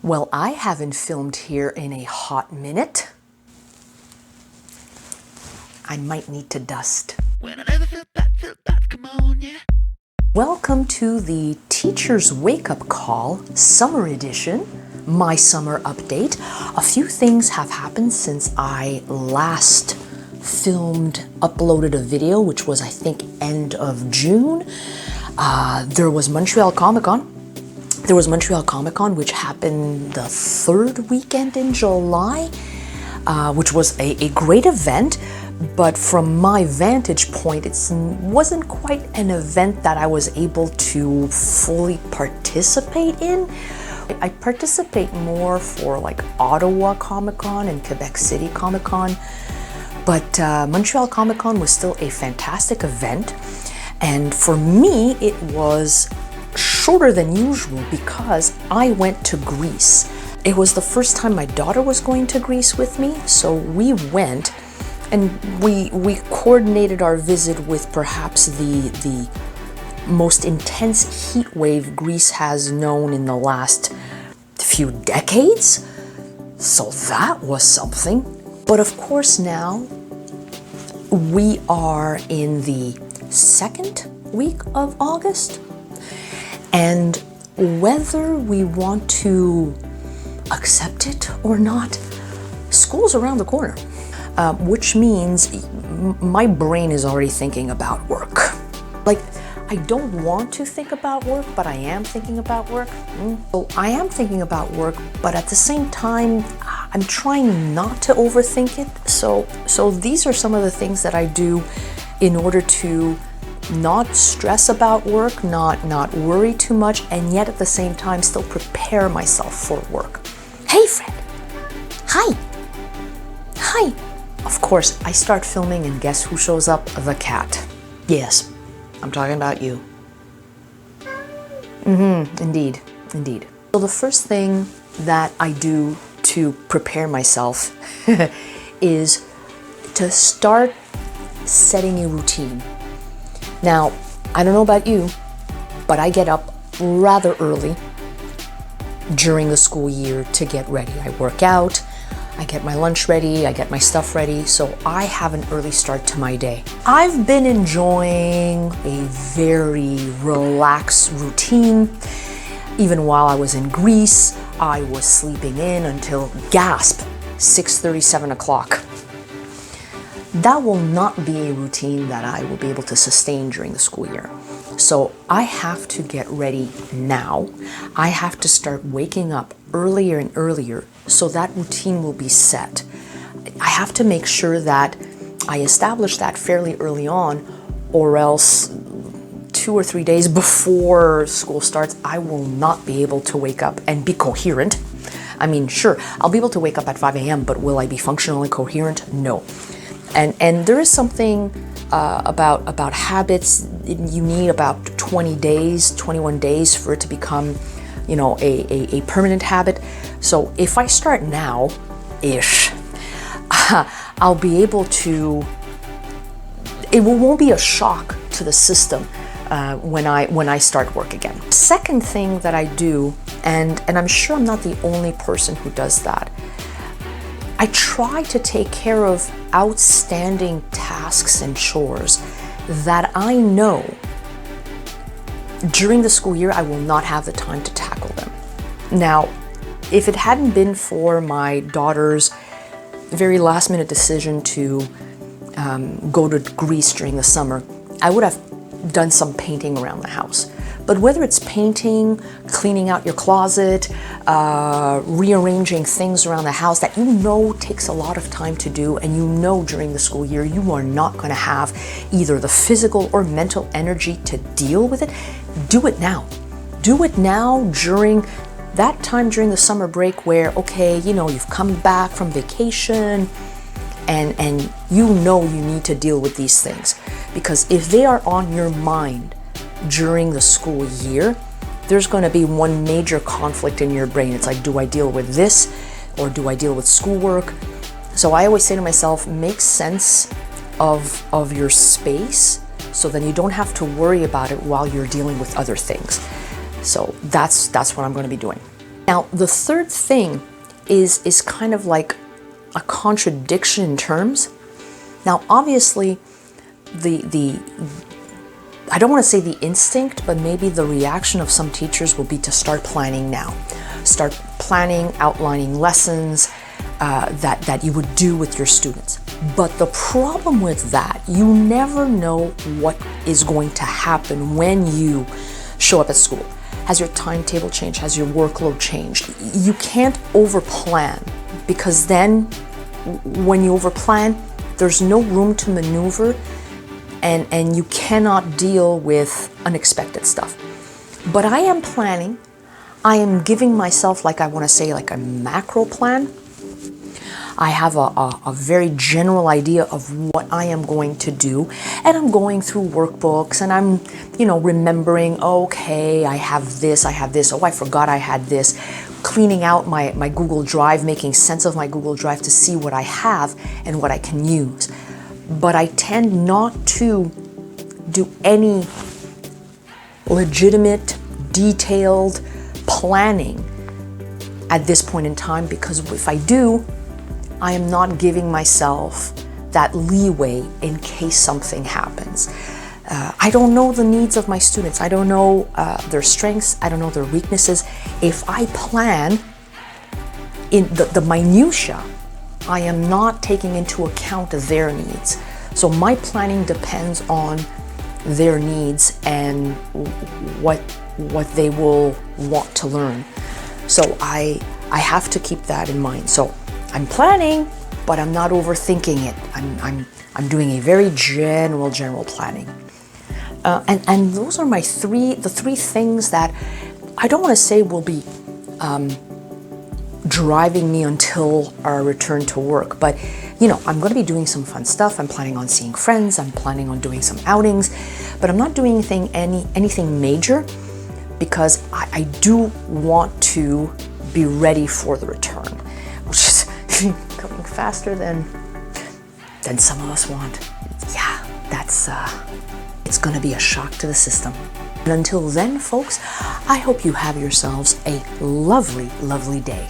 Well, I haven't filmed here in a hot minute. I might need to dust. When I never felt bad, come on, yeah. Welcome to the Teacher's Wake-Up Call, Summer Edition, my summer update. A few things have happened since I last uploaded a video, which was, I think, end of June. There was Montreal Comic Con. Which happened the third weekend in July, which was a great event. But from my vantage point, it wasn't quite an event that I was able to fully participate in. I participate more for like Ottawa Comic Con and Quebec City Comic Con. But Montreal Comic Con was still a fantastic event. And for me, it was shorter than usual because I went to Greece. It was the first time my daughter was going to Greece with me, so we went and we coordinated our visit with perhaps the most intense heat wave Greece has known in the last few decades. So that was something. But of course now we are in the second week of August. And whether we want to accept it or not, school's around the corner, which means my brain is already thinking about work. Like, I don't want to think about work, but I am thinking about work. So I am thinking about work, but at the same time, I'm trying not to overthink it. So these are some of the things that I do in order to not stress about work, not worry too much, and yet at the same time still prepare myself for work. Hey Fred! Hi! Hi! Of course, I start filming and guess who shows up? The cat. Yes, I'm talking about you. Indeed. So the first thing that I do to prepare myself is to start setting a routine. Now, I don't know about you, but I get up rather early during the school year to get ready. I work out, I get my lunch ready, I get my stuff ready, so I have an early start to my day. I've been enjoying a very relaxed routine. Even while I was in Greece, I was sleeping in until, gasp, 6:30, 7 o'clock. That will not be a routine that I will be able to sustain during the school year. So I have to get ready now. I have to start waking up earlier and earlier so that routine will be set. I have to make sure that I establish that fairly early on, or else 2 or 3 days before school starts, I will not be able to wake up and be coherent. I mean, sure, I'll be able to wake up at 5 a.m., but will I be functionally coherent? No. And there is something about habits. You need about 21 days for it to become, a permanent habit. So if I start now-ish, I'll be able to, it won't be a shock to the system when I start work again. Second thing that I do, and I'm sure I'm not the only person who does that, I try to take care of outstanding tasks and chores that I know during the school year I will not have the time to tackle them. Now, if it hadn't been for my daughter's very last minute decision to go to Greece during the summer, I would have done some painting around the house. But whether it's painting, cleaning out your closet, rearranging things around the house that you know takes a lot of time to do, and you know during the school year you are not going to have either the physical or mental energy to deal with it, do it now. Do it now during that time during the summer break where, okay, you've come back from vacation and you need to deal with these things. Because if they are on your mind during the school year, there's going to be one major conflict in your brain. It's like, do I deal with this or do I deal with schoolwork? So I always say to myself, make sense of your space so then you don't have to worry about it while you're dealing with other things. So that's what I'm going to be doing. Now, the third thing is kind of like a contradiction in terms. Now, obviously, the I don't want to say the instinct, but maybe the reaction of some teachers will be to start planning now. Start planning, outlining lessons that you would do with your students. But the problem with that, you never know what is going to happen when you show up at school. Has your timetable changed? Has your workload changed? You can't overplan, because then when you overplan, there's no room to maneuver, and you cannot deal with unexpected stuff. But I am planning. I am giving myself, like, I want to say, like a macro plan. I have a very general idea of what I am going to do, and I'm going through workbooks, and I'm, remembering, okay, I have this, oh, I forgot I had this, cleaning out my Google Drive, making sense of my Google Drive to see what I have and what I can use. But I tend not to do any legitimate, detailed planning at this point in time, because if I do, I am not giving myself that leeway in case something happens. I don't know the needs of my students. I don't know their strengths. I don't know their weaknesses. If I plan in the minutia, I am not taking into account their needs. So my planning depends on their needs and what they will want to learn. So I have to keep that in mind. So I'm planning, but I'm not overthinking it. I'm doing a very general planning. And those are the three things that I don't want to say will be driving me until our return to work. But, I'm going to be doing some fun stuff. I'm planning on seeing friends. I'm planning on doing some outings. But I'm not doing anything major, because I do want to be ready for the return, which is coming faster than some of us want. Yeah, that's it's going to be a shock to the system. And until then, folks, I hope you have yourselves a lovely, lovely day.